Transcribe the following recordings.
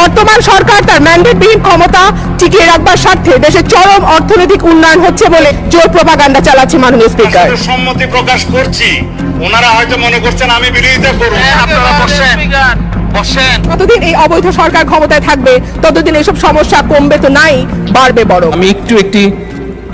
বর্তমান সরকার তার ম্যান্ডেটবিহীন ক্ষমতা টিকিয়ে রাখবার স্বার্থে দেশের চরম অর্থনৈতিক উন্নয়ন হচ্ছে বলে জোর প্রপাগান্ডা চালাচ্ছে মাননীয় স্পিকার। সম্মতি প্রকাশ করছি, ওনারা হয়তো মনে করছেন আমি বিরোধিতা করব। আপনারা বসেন। যতদিন এই অবৈধ সরকার ক্ষমতায় থাকবে ততদিন এইসব সমস্যা কমবে তো নাই, বাড়বে বরং। আমি একটি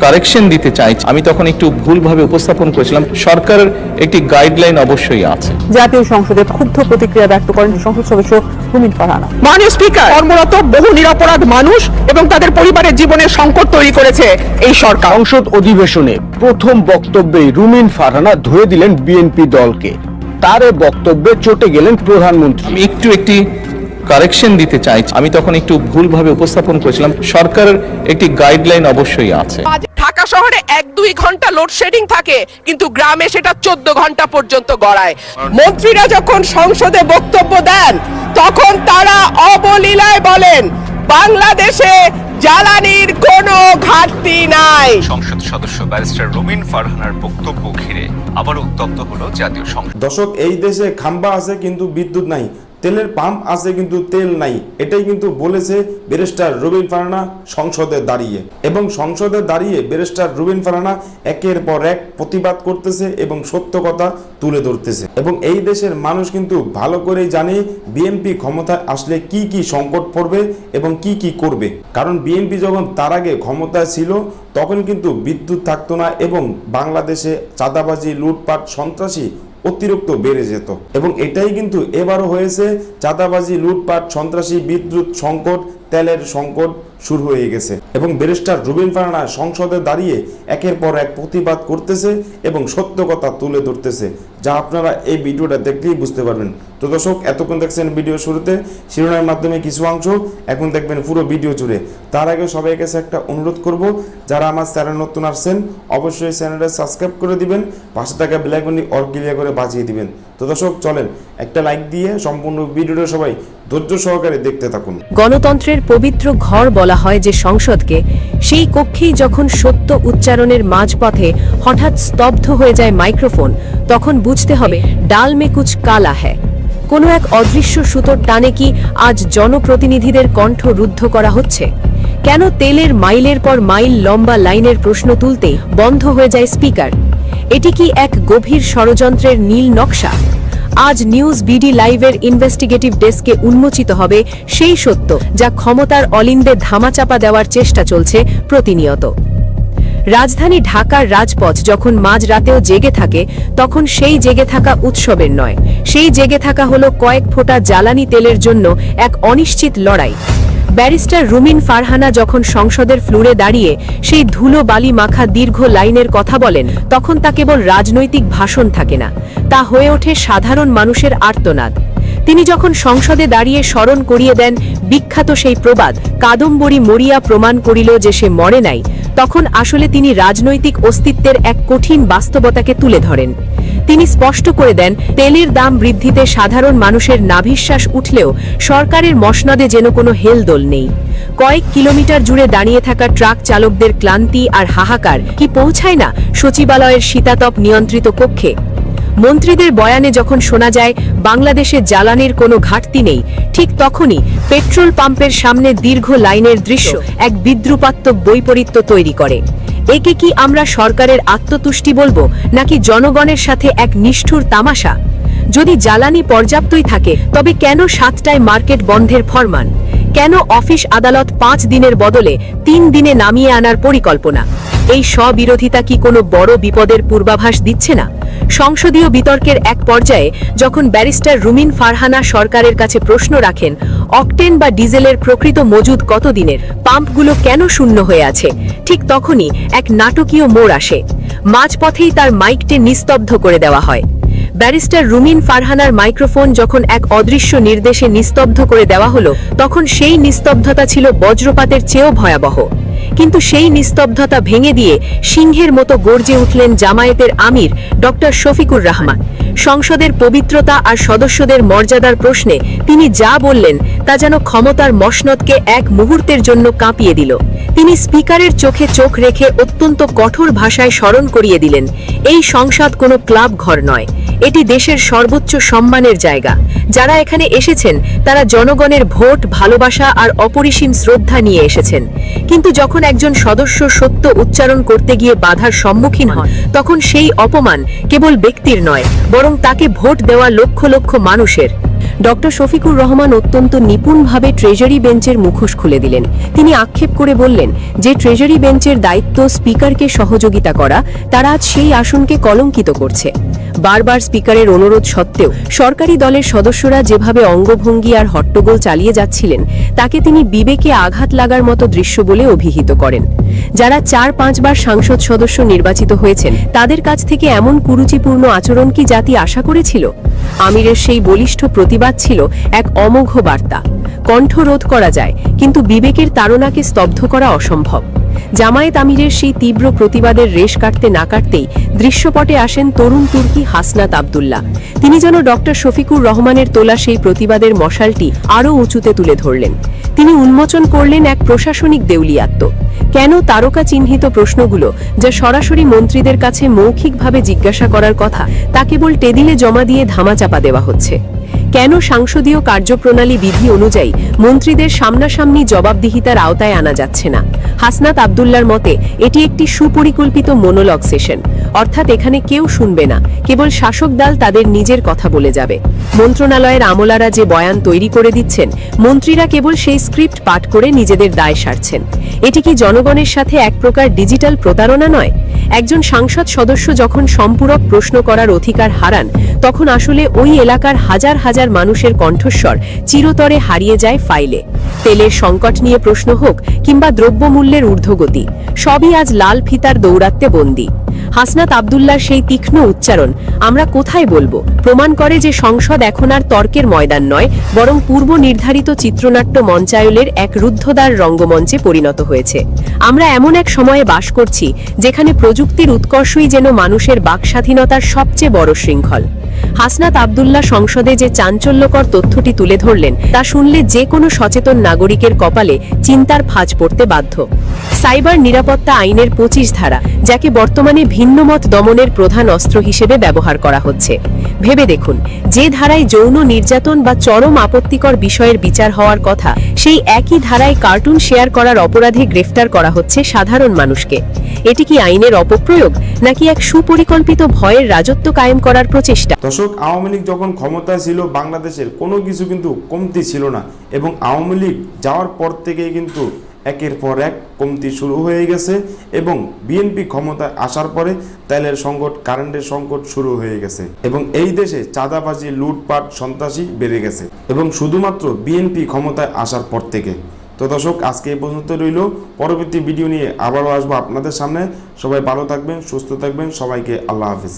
কারেকশন দিতে চাই। আমি তখন একটু ভুলভাবে উপস্থাপন করেছিলাম। সরকারের একটি গাইডলাইন অবশ্যই আছে। জাতীয় সংসদে ক্ষুব্ধ প্রতিক্রিয়া ব্যক্ত করেন সংসদ সদস্য রুমিন ফারহানা। মাননীয় স্পিকার, কর্মরত বহু নিরপরাধ মানুষ এবং তাদের পরিবারের জীবনের সংকট তৈরি করেছে এই সরকার। সংসদ অধিবেশনে প্রথম বক্তব্যে রুমিন ফারহানা ধুয়ে দিলেন বিএনপি দলকে। তার বক্তব্যে চটে গেলেন প্রধানমন্ত্রী। আমি একটি কারেকশন দিতে চাই। আমি তখন একটু ভুলভাবে উপস্থাপন করেছিলাম। সরকারের একটি গাইডলাইন অবশ্যই আছে। ঢাকা শহরে 1-2 ঘন্টা লোডশেডিং থাকে, কিন্তু গ্রামে সেটা 14 ঘন্টা পর্যন্ত গড়ায়। মন্ত্রীরা যখন সংসদে বক্তব্য দেন তখন তারা অবলীলায় বলেন বাংলাদেশে জ্বালানির কোনো ঘাটতি নাই। সংসদ সদস্য ব্যারিস্টার রুমিন ফারহানার বক্তব্য ঘিরে আবার উত্তপ্ত হলো জাতীয় সংসদ। দর্শক, এই দেশে খাম্বা আছে কিন্তু বিদ্যুৎ নাই, তেলের পাম্প আছে কিন্তু তেল নাই, এটাই কিন্তু বলেছে ব্যারিস্টার রুমিন ফারহানা সংসদে দাঁড়িয়ে। এবং সংসদে দাঁড়িয়ে ব্যারিস্টার রুমিন ফারহানা একের পর এক প্রতিবাদ করতেছে এবং সত্য কথা তুলে ধরতেছে। এবং এই দেশের মানুষ কিন্তু ভালো করেই জানে বিএনপি ক্ষমতায় আসলে কি কি সংকট পড়বে এবং কি কি করবে। কারণ বিএনপি যখন তার আগে ক্ষমতায় ছিল তখন কিন্তু বিদ্যুৎ থাকতো না এবং বাংলাদেশে চাঁদাবাজি, লুটপাট, সন্ত্রাসী অতিরিক্ত বেড়ে যেত। এবং এটাই কিন্তু এবারও হয়েছে। চাঁদাবাজি, লুটপাট, সন্ত্রাসী, বিদ্যুৎ সংকট, তেলের সংকট শুরু হয়ে গেছে। এবং ব্যারিস্টার রুমিন ফারহানা সংসদে দাঁড়িয়ে একের পর এক প্রতিবাদ করতেছে এবং সত্য কথা তুলে ধরতেছে, যা আপনারা এই ভিডিওটা দেখলেই বুঝতে পারবেন। তো দর্শক, এতক্ষণ দেখছেন ভিডিও শুরুতে শিরোনামের মাধ্যমে কিছু অংশ, এখন দেখবেন পুরো ভিডিও জুড়ে। তার আগে সবাই কাছে একটা অনুরোধ করব, যারা আমার চ্যানেল নতুন আসছেন অবশ্যই চ্যানেলটা সাবস্ক্রাইব করে দিবেন, পাশে থাকা বেল আইকনটি অল ক্লিয়ার করে বাজিয়ে দিবেন। তো দর্শক, চলেন একটা লাইক দিয়ে সম্পূর্ণ ভিডিওটা সবাই ধৈর্য সহকারে দেখতে থাকুন। গণতন্ত্রের পবিত্র ঘর বলা হয় যে সংসদকে, সেই কক্ষেই যখন সত্য উচ্চারণের মাঝপথে হঠাৎ স্তব্ধ হয়ে যায় মাইক্রোফোন, তখন বুঝতে হবে ডাল মে কুছ কালা হ্যায়। কোনো এক অদৃশ্য সুতোর টানে কি আজ জনপ্রতিনিধিদের কণ্ঠ রুদ্ধ করা হচ্ছে? কেন তেলের মাইলের পর মাইল লম্বা লাইনের প্রশ্ন তুলতেই বন্ধ হয়ে যায় স্পিকার? এটি কি এক গভীর ষড়যন্ত্রের নীল নকশা? আজ নিউজ বিডি লাইভের ইনভেস্টিগেটিভ ডেস্কে উন্মোচিত হবে সেই সত্য যা ক্ষমতার অলিন্দে ধামাচাপা দেওয়ার চেষ্টা চলছে প্রতিনিয়ত। রাজধানী ঢাকার রাজপথ যখন মাঝরাতেও জেগে থাকে, তখন সেই জেগে থাকা উৎসবের নয়, সেই জেগে থাকা হলো কয়েক ফোঁটা জ্বালানি তেলের জন্য এক অনিশ্চিত লড়াই। ব্যারিস্টার রুমিন ফারহানা যখন সংসদের ফ্লোরে দাঁড়িয়ে সেই ধুলো বালি মাখা দীর্ঘ লাইনের কথা বলেন, তখন তা কেবল রাজনৈতিক ভাষণ থাকে না, তা হয়ে ওঠে সাধারণ মানুষের আর্তনাদ। তিনি যখন সংসদে দাঁড়িয়ে স্মরণ করিয়ে দেন বিখ্যাত সেই প্রবাদ, কাদম্বরী মরিয়া প্রমাণ করিল যে সে মরে নাই, তখন আসলে তিনি রাজনৈতিক অস্তিত্বের এক কঠিন বাস্তবতাকে তুলে ধরেন। তিনি স্পষ্ট করে দেন, তেলের দাম বৃদ্ধিতে সাধারণ মানুষের নাভিশ্বাস উঠলেও সরকারের মসনদে যেন কোনো হেলদোল নেই। কয়েক কিলোমিটার জুড়ে দাঁড়িয়ে থাকা ট্রাক চালকদের ক্লান্তি আর হাহাকার কি পৌঁছায় না সচিবালয়ের শীতাতপ নিয়ন্ত্রিত কক্ষে? মন্ত্রীদের বয়ানে যখন শোনা যায় বাংলাদেশে জ্বালানির কোনো ঘাটতি নেই, ঠিক তখনই পেট্রোল পাম্পের সামনে দীর্ঘ লাইনের দৃশ্য এক বিদ্রুপাত্মক বৈপরীত্য তৈরি করে। একে কি আমরা সরকারের আত্মতুষ্টি বলবো, নাকি জনগণের সাথে এক নিষ্ঠুর তামাশা? যদি জ্বালানি পর্যাপ্তই থাকে তবে কেন 7টায় মার্কেট বন্ধের ফরমান? কেন অফিস আদালত 5 দিনের বদলে 3 দিনে নামিয়ে আনার পরিকল্পনা? এই স্ববিরোধিতা কি কোনো বড় বিপদের পূর্বাভাস দিচ্ছে না? সংসদীয় বিতর্কের এক পর্যায়ে যখন ব্যারিস্টার রুমিন ফারহানা সরকারের কাছে প্রশ্ন রাখেন, অকটেন বা ডিজেলের প্রকৃত মজুদ কতদিনের, পাম্পগুলো কেন শূন্য হয়ে আছে, ঠিক তখনই এক নাটকীয় মোড় আসে। মাঝপথেই তার মাইকটে নিস্তব্ধ করে দেওয়া হয়। ব্যারিস্টার রুমিন ফারহানার মাইক্রোফোন যখন এক অদৃশ্য নির্দেশে নিস্তব্ধ করে দেওয়া হলো, তখন সেই নিস্তব্ধতা ছিল বজ্রপাতের চেয়েও ভয়াবহ। কিন্তু সেই নিস্তব্ধতা ভেঙে দিয়ে সিংহের মতো গর্জে উঠলেন জামায়াতের আমির ডক্টর শফিকুর রহমান। সংসদের পবিত্রতা আর সদস্যদের মর্যাদার প্রশ্নে তিনি যা বললেন তা যেন ক্ষমতার মসনদকে এক মুহূর্তের জন্য কাঁপিয়ে দিল। তিনি স্পিকারের চোখে চোখ রেখে অত্যন্ত কঠোর ভাষায় স্মরণ করিয়ে দিলেন, এই সংসদ কোনো ক্লাব ঘর নয়, এটি দেশের সর্বোচ্চ সম্মানের জায়গা। যারা এখানে এসেছেন তারা জনগণের ভোট, ভালোবাসা আর অপরিসীম শ্রদ্ধা নিয়ে এসেছেন। কিন্তু যখন একজন সদস্য সত্য উচ্চারণ করতে গিয়ে বাধার সম্মুখীন হন, তখন সেই অপমান কেবল ব্যক্তির নয়, বরং তাকে ভোট দেওয়া লক্ষ লক্ষ মানুষের। ডক্টর শফিকুর রহমান অত্যন্ত নিপুণভাবে ট্রেজারি বেঞ্চের মুখোশ খুলে দিলেন। তিনি আক্ষেপ করে বললেন যে ট্রেজারি বেঞ্চের দায়িত্ব স্পিকারকে সহযোগিতা করা, তারা আজ সেই আসনকে কলঙ্কিত করছে। বারবার স্পিকারের অনুরোধ সত্ত্বেও সরকারি দলের সদস্যরা যেভাবে অঙ্গভঙ্গি আর হট্টগোল চালিয়ে যাচ্ছিলেন, তাকে তিনি বিবেকে আঘাত লাগার মতো দৃশ্য বলে অভিহিত করেন। যারা 4-5 বার সংসদ সদস্য নির্বাচিত হয়েছেন, তাদের কাছ থেকে এমন কুরুচিপূর্ণ আচরণ কি জাতি আশা করেছিল? আমিরের সেই বলিষ্ঠ প্রতিবাদ ছিল এক অমোঘ বার্তা। কণ্ঠরোধ করা যায়, কিন্তু বিবেকের তাড়নাকে স্তব্ধ করা অসম্ভব। জামায়াত আমিরের সেই তীব্র প্রতিবাদের রেশ কাটতে না কাটতেই দৃশ্যপটে আসেন তরুণ তুর্কি হাসনাত আব্দুল্লাহ। তিনি যেন ডক্টর শফিকুর রহমানের তোলা সেই প্রতিবাদের মশালটি আরও উঁচুতে তুলে ধরলেন। তিনি উন্মোচন করলেন এক প্রশাসনিক দেউলিয়াত্ব। কেন তারকা চিহ্নিত প্রশ্নগুলো, যা সরাসরি মন্ত্রীদের কাছে মৌখিকভাবে জিজ্ঞাসা করার কথা, তা কেবল টেবিলে জমা দিয়ে ধামাচাপা দেওয়া হচ্ছে? কেন সাংসদীয় কার্যপ্রণালী বিধি অনুযায়ী মন্ত্রীদের সামনাসামনি জবাবদিহিতার আওতায় আনা যাচ্ছে না? হাসনাত আব্দুল্লাহর মতে এটি একটি সুপরিকল্পিত মোনোলগ সেশন, অর্থাৎ এখানে কেউ শুনবে না, কেবল শাসক দল তাদের নিজের কথা বলে যাবে। মন্ত্রণালয়ের আমলারা যে বয়ান তৈরি করে দিচ্ছেন, মন্ত্রীরা কেবল সেই স্ক্রিপ্ট পাঠ করে নিজেদের দায় সারছেন। এটি কি জনগণের সাথে এক প্রকার ডিজিটাল প্রতারণা নয়? একজন সংসদ সদস্য যখন সম্পূরক প্রশ্ন করার অধিকার হারান, তখন আসলে ওই এলাকার হাজার হাজার মানুষের কণ্ঠস্বর চিরতরে হারিয়ে যায় ফাইলে। তেলের সংকট নিয়ে প্রশ্ন হোক কিংবা দ্রব্যমূল্যের ঊর্ধ্বগতি, সবই আজ লাল ফিতার দৌরাত্ম্যে বন্দী। হাসনাত আব্দুল্লাহর সেই তীক্ষ্ণ উচ্চারণ আমরা কোথায় বলবো প্রমাণ করে যে সংসদ এখন আর তর্কের ময়দান নয়, বরং পূর্ব নির্ধারিত চিত্রনাট্য মঞ্চায়নের এক রুদ্ধদ্বার রঙ্গমঞ্চে পরিণত হয়েছে। আমরা এমন এক সময়ে বাস করছি যেখানে প্রযুক্তির উৎকর্ষই যেন মানুষের বাকস্বাধীনতার সবচেয়ে বড় শৃঙ্খল। হাসনাত আব্দুল্লাহ সংসদে যে চাঞ্চল্যকর তথ্যটি তুলে ধরলেন, তা শুনলে যে কোনো সচেতন নাগরিকের কপালে চিন্তার ভাঁজ পড়তে বাধ্য। সাইবার নিরাপত্তা আইনের 25 ধারা, যাকে বর্তমানে ভিন্নমত দমনের প্রধান অস্ত্র হিসেবে ব্যবহার করা হচ্ছে। ভেবে দেখুন, যে ধারায় যৌন নির্যাতন বা চরম আপত্তিকর বিষয়ের বিচার হওয়ার কথা, সেই একই ধারায় কার্টুন শেয়ার করার অপরাধে গ্রেফতার করা হচ্ছে সাধারণ মানুষকে। এটি কি আইনের অপপ্রয়োগ, নাকি এক সুপরিকল্পিত ভয়ের রাজত্ব কায়েম করার প্রচেষ্টা? দর্শক, আওয়ামী লীগ যখন ক্ষমতায় ছিল, বাংলাদেশের কোনো কিছু কিন্তু কমতি ছিল না, এবং আওয়ামী লীগ যাওয়ার পর থেকেই কিন্তু একের পর এক কমতি শুরু হয়ে গেছে, এবং বিএনপি ক্ষমতায় আসার পরে তেলের সংকট, কারেন্টের সংকট শুরু হয়ে গেছে, এবং এই দেশে চাঁদাবাজি, লুটপাট, সন্ত্রাসী বেড়ে গেছে, এবং শুধুমাত্র বিএনপি ক্ষমতায় আসার পর থেকে। তো দর্শক, আজকে এই পর্যন্ত রইল। পরবর্তী ভিডিও নিয়ে আবারও আসবো আপনাদের সামনে। সবাই ভালো থাকবেন, সুস্থ থাকবেন। সবাইকে আল্লাহ হাফিজ।